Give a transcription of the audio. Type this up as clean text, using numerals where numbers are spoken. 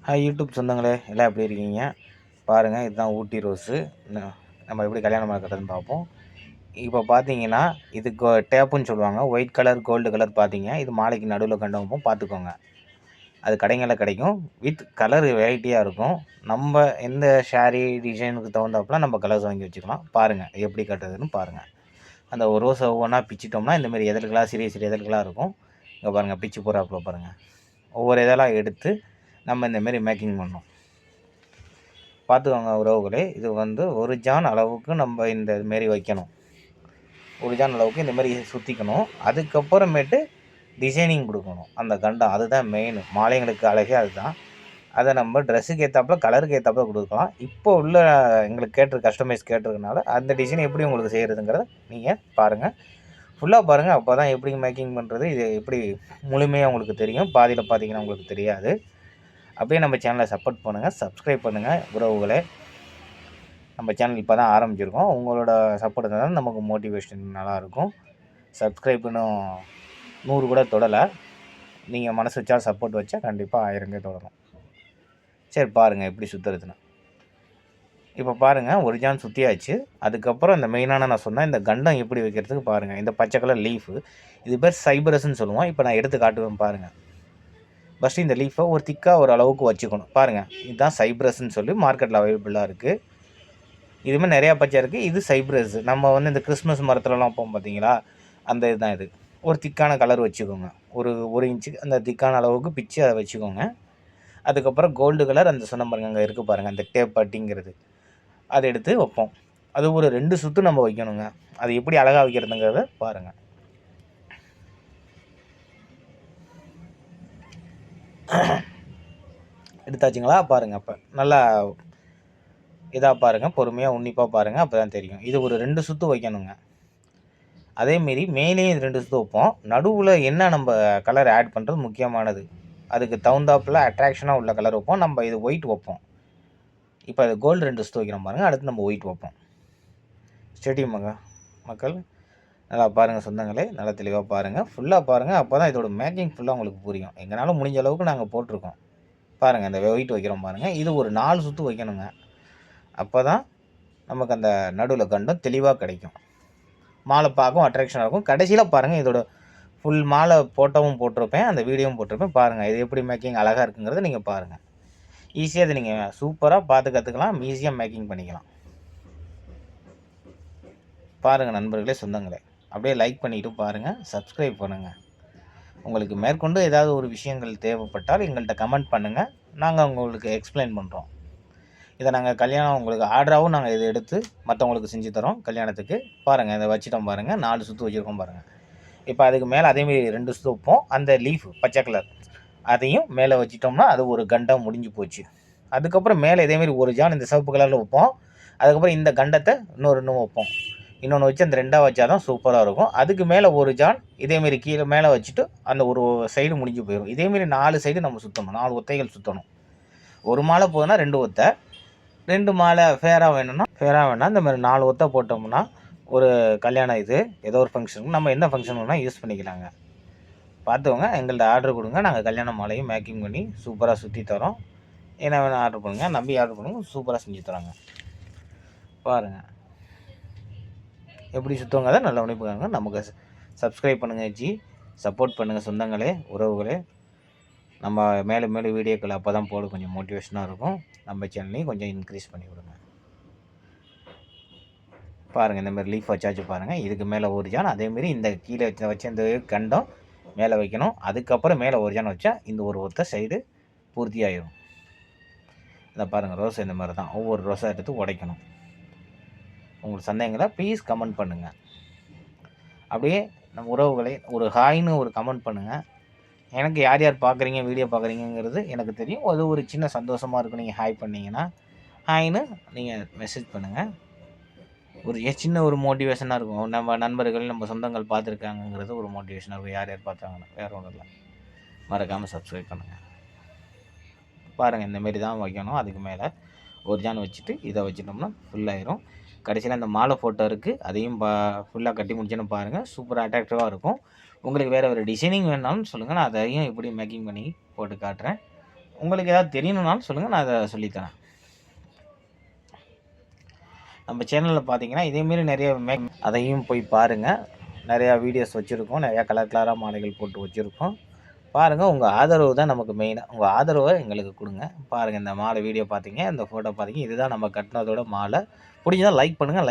Hi YouTube சொந்தங்களே, எல்லாம் எப்படி இருக்கீங்க? பாருங்கள், இதுதான் ஊட்டி ரோஸு. நம்ம எப்படி கல்யாணம் கட்டுறதுன்னு பார்ப்போம். இப்போ பார்த்தீங்கன்னா, இது டேப்புன்னு சொல்லுவாங்க. ஒயிட் கலர், கோல்டு கலர் பார்த்தீங்க. இது மாலைக்கு நடுவில் கண்டு வைப்போம், பார்த்துக்கோங்க. அது கடைங்களில் கிடைக்கும். வித் கலர் வெரைட்டியாக இருக்கும். நம்ம எந்த ஷேரி டிசைனுக்கு தகுந்தாப்புல நம்ம கலர்ஸ் வாங்கி வச்சுக்கலாம். பாருங்கள் எப்படி கட்டுறதுன்னு பாருங்கள். அந்த ஒரு ரோஸை ஒவ்வொன்றா பிச்சிட்டோம்னா இந்தமாரி இதழ்களாக சிறிய சிறிய இதழ்களாக இருக்கும். இங்கே பாருங்கள், பிச்சு போகிறாப்புல பாருங்கள். ஒவ்வொரு இதழாக எடுத்து நம்ம இந்தமாரி மேக்கிங் பண்ணோம். பார்த்துக்கோங்க உறவுகளே, இது வந்து ஒரு ஜான் அளவுக்கு நம்ம இந்த மாரி வைக்கணும். ஒரு ஜான் அளவுக்கு இந்தமாரி சுற்றிக்கணும். அதுக்கப்புறமேட்டு டிசைனிங் கொடுக்கணும் அந்த கண்டம். அதுதான் மெயின். மாலைங்களுக்கு அழகே அதுதான். அதை நம்ம ட்ரெஸ்ஸுக்கு ஏற்றாப்புல கலருக்கு ஏற்றாப்புல கொடுக்கலாம். இப்போ உள்ள எங்களுக்கு கஸ்டமைஸ் கேட்டிருக்கனால அந்த டிசைன் எப்படி உங்களுக்கு செய்கிறதுங்கிறத நீங்கள் பாருங்கள். ஃபுல்லாக பாருங்கள். அப்போ தான் எப்படி மேக்கிங் பண்ணுறது, இது எப்படி முழுமையாக உங்களுக்கு தெரியும். பாதியில் பார்த்தீங்கன்னா உங்களுக்கு தெரியாது. அப்படியே நம்ம சேனலை சப்போர்ட் பண்ணுங்கள், சப்ஸ்கிரைப் பண்ணுங்கள் உறவுகளே. நம்ம சேனல் இப்போ தான் ஆரம்பிச்சிருக்கோம். உங்களோட சப்போர்ட் இருந்தால் தான் நமக்கு மோட்டிவேஷன் நல்லாயிருக்கும். சப்ஸ்கிரைப் இன்னும் 100 கூட தொடலை. நீங்கள் மனசு வச்சா சப்போர்ட் வச்சா கண்டிப்பாக 1000 தொடரும். சரி பாருங்கள் எப்படி சுற்றுறதுன்னு. இப்போ பாருங்கள், ஒரு ஜான் சுற்றியாச்சு. அதுக்கப்புறம் இந்த மெயினான நான் சொன்னேன் இந்த கண்டம் எப்படி வைக்கிறதுக்கு பாருங்கள். இந்த பச்சை கலர் லீஃபு, இது பேர் சைப்ரஸ்ன்னு சொல்லுவோம். இப்போ நான் எடுத்து காட்டுவேன் பாருங்கள். ஃபஸ்ட்டு இந்த லீஃபை ஒரு திக்காக ஒரு அளவுக்கு வச்சுக்கணும். பாருங்கள், இதுதான் சைப்ரஸ்ன்னு சொல்லி மார்க்கெட்டில் அவைலபிளாக இருக்குது. இதுமாதிரி நிறையா பச்சை இருக்குது. இது சைப்ரஸ். நம்ம வந்து இந்த கிறிஸ்மஸ் மரத்துலலாம் வைப்போம் பார்த்தீங்களா, அந்த இதுதான் இது. ஒரு திக்கான கலர் வச்சுக்கோங்க. ஒரு இன்ச்சுக்கு அந்த திக்கான அளவுக்கு பிச்சு அதை வச்சுக்கோங்க. அதுக்கப்புறம் கோல்டு கலர் அந்த சொன்ன பாருங்கள், அங்கே இருக்குது பாருங்கள் அந்த டேப் பட்டிங்கிறது, அதை எடுத்து வைப்போம். அது ஒரு 2 சுற்று நம்ம வைக்கணுங்க. அது எப்படி அழகாக வைக்கிறதுங்கிறத பாருங்கள். எடுத்தாச்சுங்களா? பாருங்கள், அப்போ நல்லா இதாக பாருங்கள், பொறுமையாக உன்னிப்பாக பாருங்கள், அப்போ தான் தெரியும். இது ஒரு 2 சுற்று வைக்கணுங்க. அதேமாரி மேலேயும் 2 சுற்று வைப்போம். நடுவில் என்ன நம்ம கலர் ஆட் பண்ணுறது முக்கியமானது. அதுக்கு தகுந்தாப்பில் அட்ராக்ஷனாக உள்ள கலர் வைப்போம். நம்ம இது ஒயிட் வைப்போம். இப்போ அது கோல்டு 2 சுற்று வைக்கிறோம் பாருங்கள். அடுத்து நம்ம ஒயிட் வைப்போம். ஸ்டேடியம் மக்கள் நல்லா பாருங்கள் சொந்தங்களே, நல்லா தெளிவாக பாருங்கள், ஃபுல்லாக பாருங்கள். அப்போ தான் இதோட மேக்கிங் ஃபுல்லாக உங்களுக்கு புரியும். எங்களால் முடிஞ்ச அளவுக்கு நாங்கள் போட்டிருக்கோம். பாருங்கள், இந்த ஒயிட் வைக்கிறோம் பாருங்கள். இது ஒரு 4 சுற்று வைக்கணுங்க. அப்போ தான் நமக்கு அந்த நடுவில் கண்டம் தெளிவாக கிடைக்கும். மாலை பார்க்கவும் அட்ராக்ஷனாக இருக்கும். கடைசியில் பாருங்கள், இதோட ஃபுல் மாலை ஃபோட்டோவும் போட்டிருப்பேன், அந்த வீடியோவும் போட்டிருப்பேன். பாருங்கள் இது எப்படி மேக்கிங் அழகாக இருக்குங்கிறத நீங்கள் பாருங்கள். ஈஸியாக இதை நீங்கள் சூப்பராக பார்த்து கற்றுக்கலாம், ஈஸியாக மேக்கிங் பண்ணிக்கலாம். பாருங்கள் நண்பர்களே, சொந்தங்களே, அப்படியே லைக் பண்ணிவிட்டு பாருங்கள், சப்ஸ்கிரைப் பண்ணுங்கள். உங்களுக்கு மேற்கொண்டு ஏதாவது ஒரு விஷயங்கள் தேவைப்பட்டால் எங்கள்கிட்ட கமெண்ட் பண்ணுங்கள், நாங்கள் உங்களுக்கு எக்ஸ்பிளைன் பண்ணுறோம். இதை நாங்கள் கல்யாணம் உங்களுக்கு ஆர்டராகவும் நாங்கள் இதை எடுத்து மற்றவங்களுக்கு செஞ்சு தரோம் கல்யாணத்துக்கு. பாருங்கள், இதை வச்சுட்டோம் பாருங்கள், 4 சுற்று வச்சுருக்கோம் பாருங்கள். இப்போ அதுக்கு மேலே அதேமாரி 2 சுற்று வைப்போம். அந்த லீஃப் பச்சை கலர் அதையும் மேலே வச்சிட்டோம்னா அது ஒரு கண்டம் முடிஞ்சு போச்சு. அதுக்கப்புறம் மேலே இதேமாரி ஒரு ஜான் இந்த சிவப்பு கலரில் வைப்போம். அதுக்கப்புறம் இந்த கண்டத்தை இன்னும் வைப்போம். இன்னொன்று வச்சு அந்த 2ஆக வச்சா தான் சூப்பராக இருக்கும். அதுக்கு மேலே ஒரு ஜான் இதேமாரி கீழே மேலே வச்சுட்டு அந்த ஒரு சைடு முடிஞ்சு போயிடும். இதேமாரி 4 சைடு நம்ம சுற்றணும், 4 ஒத்தைகள் சுற்றணும். ஒரு மாலை போதுன்னா 2 ஒத்தை, 2 மாலை ஃபேராக வேணும்னா இந்த மாதிரி 4 ஒத்தை போட்டோம்னா ஒரு கல்யாணம் இது ஏதோ ஒரு ஃபங்க்ஷனுக்கு நம்ம என்ன ஃபங்க்ஷன் வேணால் யூஸ் பண்ணிக்கலாங்க. பார்த்துக்கோங்க, எங்கள்கிட்ட ஆர்டர் கொடுங்க, நாங்கள் கல்யாண மாலையும் மேக்கிங் பண்ணி சூப்பராக சுற்றி தரோம். என்ன வேணால் ஆர்டர் பண்ணுங்கள், நம்பி ஆர்டர் பண்ணுங்கள், சூப்பராக செஞ்சு தரோங்க. பாருங்கள் எப்படி சுற்றுவாங்க, நல்லா உணிப்புக்காங்க. நமக்கு சப்ஸ்கிரைப் பண்ணுங்கள் சப்போர்ட் பண்ணுங்கள் சொந்தங்களே, உறவுகளே. நம்ம மேலும் மேலும் வீடியோக்கள் அப்போ தான் போட கொஞ்சம் மோட்டிவேஷனாக இருக்கும். நம்ம சேனலையும் கொஞ்சம் இன்க்ரீஸ் பண்ணி விடுங்க. பாருங்கள், இந்தமாதிரி லீஃப் வச்சாச்சு பாருங்கள். இதுக்கு மேலே ஒரு ஜான், அதேமாரி இந்த கீழே வச்ச இந்த கண்டம் மேலே வைக்கணும். அதுக்கப்புறம் மேலே ஒரு ஜான் வச்சா இந்த ஒரு ஒத்த சைடு பூர்த்தி ஆகிடும். இதை பாருங்கள், ரோஸ் இந்த மாதிரி தான் ஒவ்வொரு ரோஸாக எடுத்து உடைக்கணும். உங்களுக்கு சந்தேகங்களா ப்ளீஸ் கமெண்ட் பண்ணுங்கள். அப்படியே நம்ம உறவுகளை ஒரு ஹாய்னு ஒரு கமெண்ட் பண்ணுங்கள். எனக்கு யார் யார் பார்க்குறீங்க, வீடியோ பார்க்குறீங்கிறது எனக்கு தெரியும். அது ஒரு சின்ன சந்தோஷமாக இருக்கும். நீங்கள் ஹாய் பண்ணிங்கன்னா ஹாய்னு நீங்கள் மெசேஜ் பண்ணுங்கள். ஒரு சின்ன ஒரு மோட்டிவேஷனாக இருக்கும். நம்ம நண்பர்கள் நம்ம சொந்தங்கள் பார்த்துருக்காங்கங்கிறது ஒரு மோட்டிவேஷனாக இருக்கும். யார் யார் பார்த்தாங்கன்னா வேறு ஒன்றும் இல்லை. மறக்காமல் சப்ஸ்கிரைப் பண்ணுங்கள். பாருங்கள், இந்தமாரி தான் வைக்கணும். அதுக்கு மேலே ஒரு ஜான் வச்சுட்டு இதை வச்சிட்டோம்னா ஃபுல்லாகிடும். கடைசியில் அந்த மாலை ஃபோட்டோ இருக்குது, அதையும் ஃபுல்லாக கட்டி முடிச்சோன்னு பாருங்கள், சூப்பராக அட்ராக்டிவாக இருக்கும். உங்களுக்கு வேறு டிசைனிங் வேணுனாலும் சொல்லுங்கள், நான் அதையும் எப்படி மேக்கிங் பண்ணி போட்டு காட்டுறேன். உங்களுக்கு ஏதாவது தெரியணும்னாலும் சொல்லுங்கள், நான் அதை சொல்லித்தரேன். நம்ம சேனலில் பார்த்தீங்கன்னா இதேமாரி நிறைய அதையும் போய் பாருங்கள். நிறையா வீடியோஸ் வச்சுருக்கோம், நிறையா கலர் கலராக மாலைகள் போட்டு வச்சுருக்கோம். பாருங்கள், உங்கள் ஆதரவு தான் நமக்கு மெயினாக. உங்கள் ஆதரவை எங்களுக்கு கொடுங்க. பாருங்கள், இந்த மாலை வீடியோ பார்த்தீங்க, இந்த ஃபோட்டோ பார்த்தீங்க, இதுதான் நம்ம கட்டினதோட மாலை. பிடிச்சதா லைக் பண்ணுங்கள்.